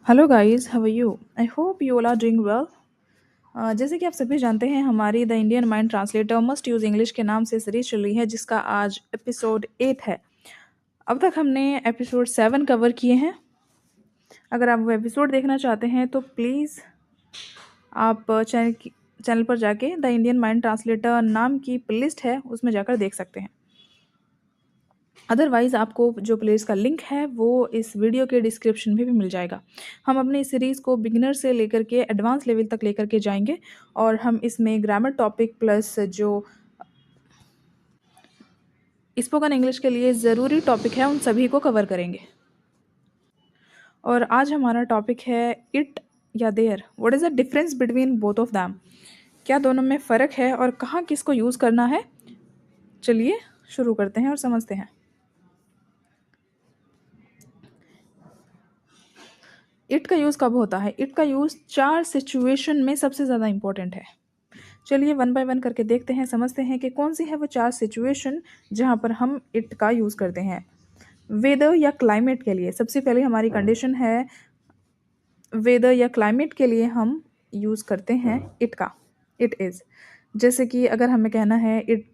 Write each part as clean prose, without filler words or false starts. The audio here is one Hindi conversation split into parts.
Hello guys, how are you? I hope you all are doing well. जैसे कि आप सभी जानते हैं, हमारी the Indian mind translator must use English के नाम से सीरीज चल रही है, जिसका आज एपिसोड 8 है। अब तक हमने एपिसोड 7 कवर किए हैं। अगर आप वो एपिसोड देखना चाहते हैं तो प्लीज़ आप चैनल पर जाके द इंडियन माइंड ट्रांसलेटर नाम की प्लेलिस्ट है, उसमें जाकर देख सकते हैं। अदरवाइज़ आपको जो प्लेलिस्ट का लिंक है वो इस वीडियो के डिस्क्रिप्शन में भी मिल जाएगा। हम अपनी सीरीज़ को बिगिनर से लेकर के एडवांस लेवल तक लेकर के जाएंगे और हम इसमें ग्रामर टॉपिक प्लस जो स्पोकन इंग्लिश के लिए ज़रूरी टॉपिक है उन सभी को कवर करेंगे। और आज हमारा टॉपिक है इट या there. What is the difference between both of them? क्या दोनों में फ़र्क है और कहाँ किसको यूज़ करना है? चलिए शुरू करते हैं और समझते हैं। इट का यूज़ कब होता है? इट का यूज़ 4 सिचुएशन में सबसे ज़्यादा इम्पोर्टेंट है। चलिए वन बाय वन करके देखते हैं, समझते हैं कि कौन सी है वो 4 सिचुएशन जहाँ पर हम इट का यूज़ करते हैं। वेदर या क्लाइमेट के लिए सबसे पहले हमारी कंडीशन है, वेदर या क्लाइमेट के लिए हम यूज़ करते हैं इट का। इट इज़, जैसे कि अगर हमें कहना है इट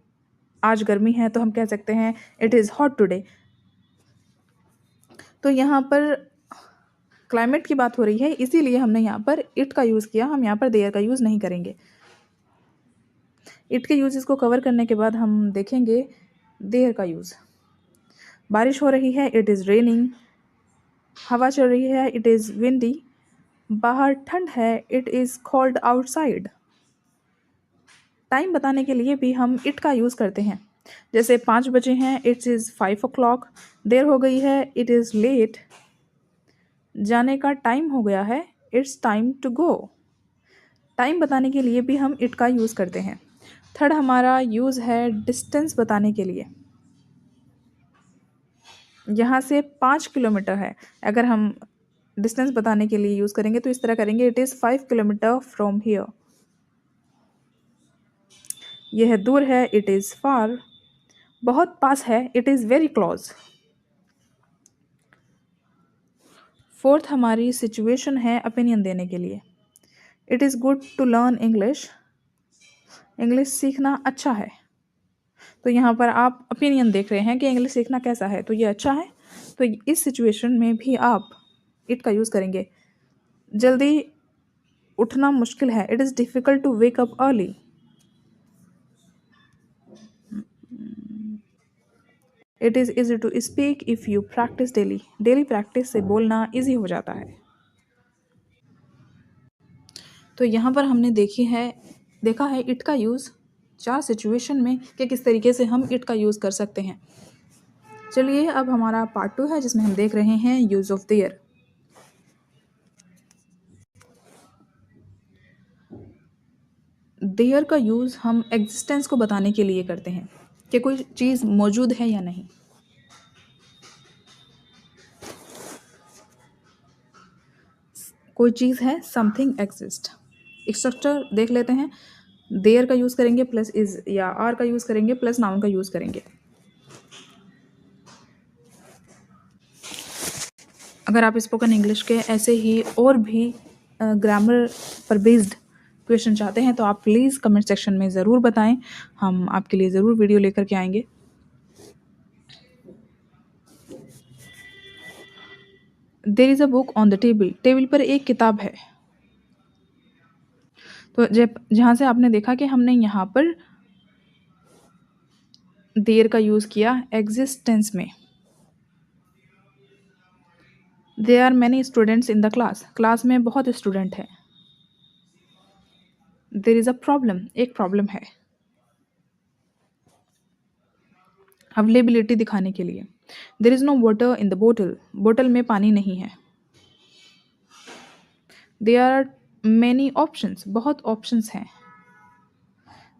आज गर्मी है तो हम कह सकते हैं इट इज़ हॉट टुडे। तो यहाँ पर क्लाइमेट की बात हो रही है, इसीलिए हमने यहाँ पर इट का यूज़ किया, हम यहाँ पर देयर का यूज़ नहीं करेंगे। इट के यूज़ को कवर करने के बाद हम देखेंगे देयर का यूज़। बारिश हो रही है, इट इज़ रेनिंग। हवा चल रही है, इट इज़ विंडी। बाहर ठंड है, it is cold outside. Time बताने के लिए भी हम इट का यूज़ करते हैं, जैसे 5 बजे हैं, इट इज़ 5 o'clock। देर हो गई है, इट इज़ लेट। जाने का टाइम हो गया है, it's time to go. Time बताने के लिए भी हम इट का यूज़ करते हैं। थर्ड हमारा यूज़ है डिस्टेंस बताने के लिए। यहाँ से 5 किलोमीटर है, अगर हम डिस्टेंस बताने के लिए यूज़ करेंगे तो इस तरह करेंगे, it is 5 kilometre from here. यह दूर है, इट इज़ फार। बहुत पास है, it is very close. Fourth हमारी सिचुएशन है ओपिनियन देने के लिए। It is good to learn English. English सीखना अच्छा है। तो यहाँ पर आप ओपिनियन देख रहे हैं कि इंग्लिश सीखना कैसा है, तो ये अच्छा है। तो इस सिचुएशन में भी आप इट का यूज़ करेंगे। जल्दी उठना मुश्किल है, it is difficult to wake up early. It is easy to speak if you practise daily. Daily practice से बोलना ईजी हो जाता है। तो यहाँ पर हमने देखा है इट का यूज़ 4 सिचुएशन में कि किस तरीके से हम इट का यूज़ कर सकते हैं। चलिए अब हमारा पार्ट 2 है, जिसमें हम देख रहे हैं यूज़ ऑफ देयर। देयर का यूज़ हम एग्जिस्टेंस को बताने के लिए करते हैं कि कोई चीज़ मौजूद है या नहीं। कोई चीज़ है, समथिंग एग्जिस्ट। स्ट्रक्चर देख लेते हैं। देयर का यूज़ करेंगे प्लस इज़ या आर का यूज़ करेंगे प्लस नाउन का यूज़ करेंगे। अगर आप स्पोकन इंग्लिश के ऐसे ही और भी ग्रामर पर बेस्ड क्वेश्चन चाहते हैं तो आप प्लीज़ कमेंट सेक्शन में ज़रूर बताएं, हम आपके लिए ज़रूर वीडियो लेकर के आएंगे। There is a book on the table. Table पर एक किताब है। तो जब जहाँ से आपने देखा कि हमने यहाँ पर देयर का यूज़ किया एग्जिस्टेंस में। There are many students in the class. Class में बहुत स्टूडेंट हैं। There is a problem. एक प्रॉब्लम है। अवेलेबिलिटी दिखाने के लिए। There is no water in the बोतल। बोतल में पानी नहीं है। There are many options. बहुत ऑप्शंस हैं।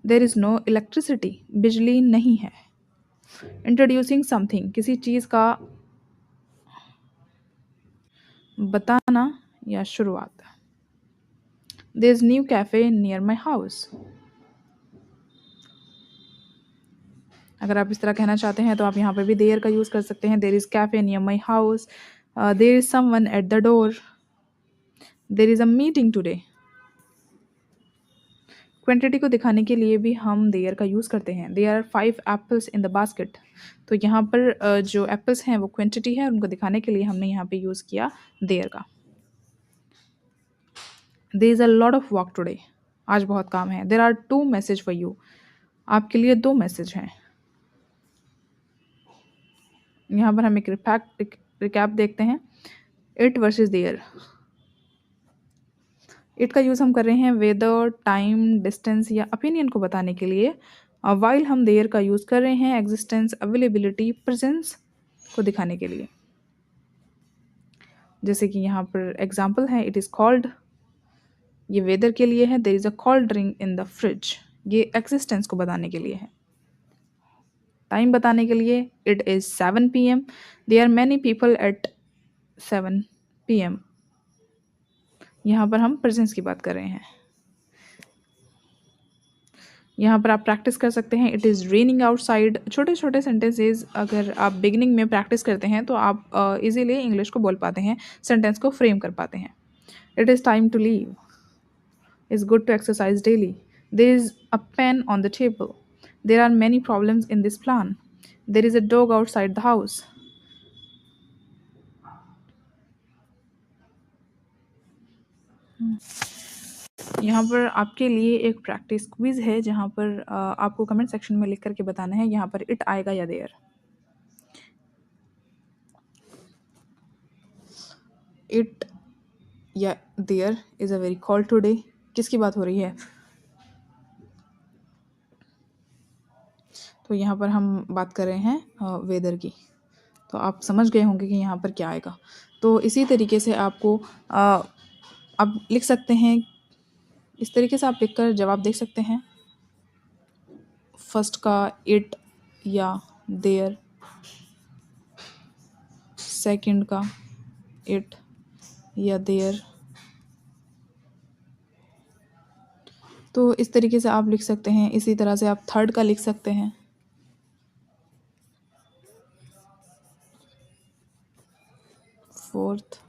There is no electricity. बिजली नहीं है। Introducing something. किसी चीज़ का बताना या शुरुआत। There is new cafe near my house. अगर आप इस तरह कहना चाहते हैं तो आप यहाँ पर भी देयर का यूज़ कर सकते हैं। There is cafe near my house. There is someone at the door. There is a meeting today. Quantity को दिखाने के लिए भी हम देयर का यूज़ करते हैं। There are 5 apples in the basket. तो यहाँ पर जो एप्पल्स हैं वो क्वांटिटी है, उनको दिखाने के लिए हमने यहाँ पे यूज़ किया देयर का। There is a lot of work today. आज बहुत काम है। There are 2 message for you. आपके लिए 2 मैसेज हैं। यहाँ पर हम एक रिकैप देखते हैं। It versus there. इट का यूज़ हम कर रहे हैं वेदर, टाइम, डिस्टेंस या ओपिनियन को बताने के लिए। वाइल हम देयर का यूज़ कर रहे हैं एग्जिस्टेंस, अवेलेबिलिटी, प्रेजेंस को दिखाने के लिए। जैसे कि यहाँ पर एग्जाम्पल है, इट इज़ कॉल्ड, ये वेदर के लिए है। There is a cold drink in the fridge, ये एग्जिस्टेंस को बताने के लिए है। टाइम बताने के लिए, it is 7 PM। There are many people at 7 PM। यहाँ पर हम प्रेजेंस की बात कर रहे हैं। यहाँ पर आप प्रैक्टिस कर सकते हैं। It is raining outside. छोटे छोटे सेंटेंसेस अगर आप बिगिनिंग में प्रैक्टिस करते हैं तो आप इजीली इंग्लिश को बोल पाते हैं, सेंटेंस को फ्रेम कर पाते हैं। It is time to leave. Is good to exercise daily. There is a pen on the table. There are many problems in this plan. There is a dog outside the house. यहाँ पर आपके लिए एक प्रैक्टिस क्विज है जहाँ पर आपको कमेंट सेक्शन में लिख करके बताना है यहाँ पर इट आएगा या देयर। इट या there is a very cold today. किसकी बात हो रही है? तो यहाँ पर हम बात कर रहे हैं वेदर की। तो आप समझ गए होंगे कि यहाँ पर क्या आएगा। तो इसी तरीके से आपको आप लिख सकते हैं। इस तरीके से आप लिखकर जवाब दे सकते हैं। फर्स्ट का इट या देयर, सेकंड का इट या देयर। तो इस तरीके से आप लिख सकते हैं। इसी तरह से आप थर्ड का लिख सकते हैं। फोर्थ,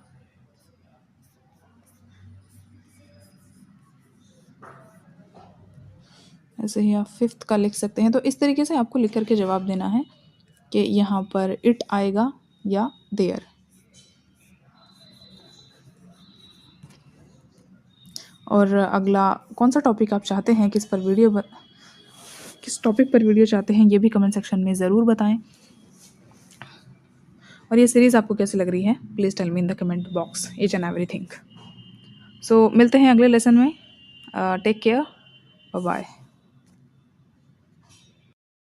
ऐसे ही आप फिफ्थ का लिख सकते हैं। तो इस तरीके से आपको लिख करके जवाब देना है कि यहाँ पर इट आएगा या देयर। और अगला कौन सा टॉपिक आप चाहते हैं, किस टॉपिक पर वीडियो चाहते हैं, ये भी कमेंट सेक्शन में ज़रूर बताएं। और ये सीरीज़ आपको कैसी लग रही है, please tell me in the comment box each and everything. So मिलते हैं अगले लेसन में। Take care, bye bye.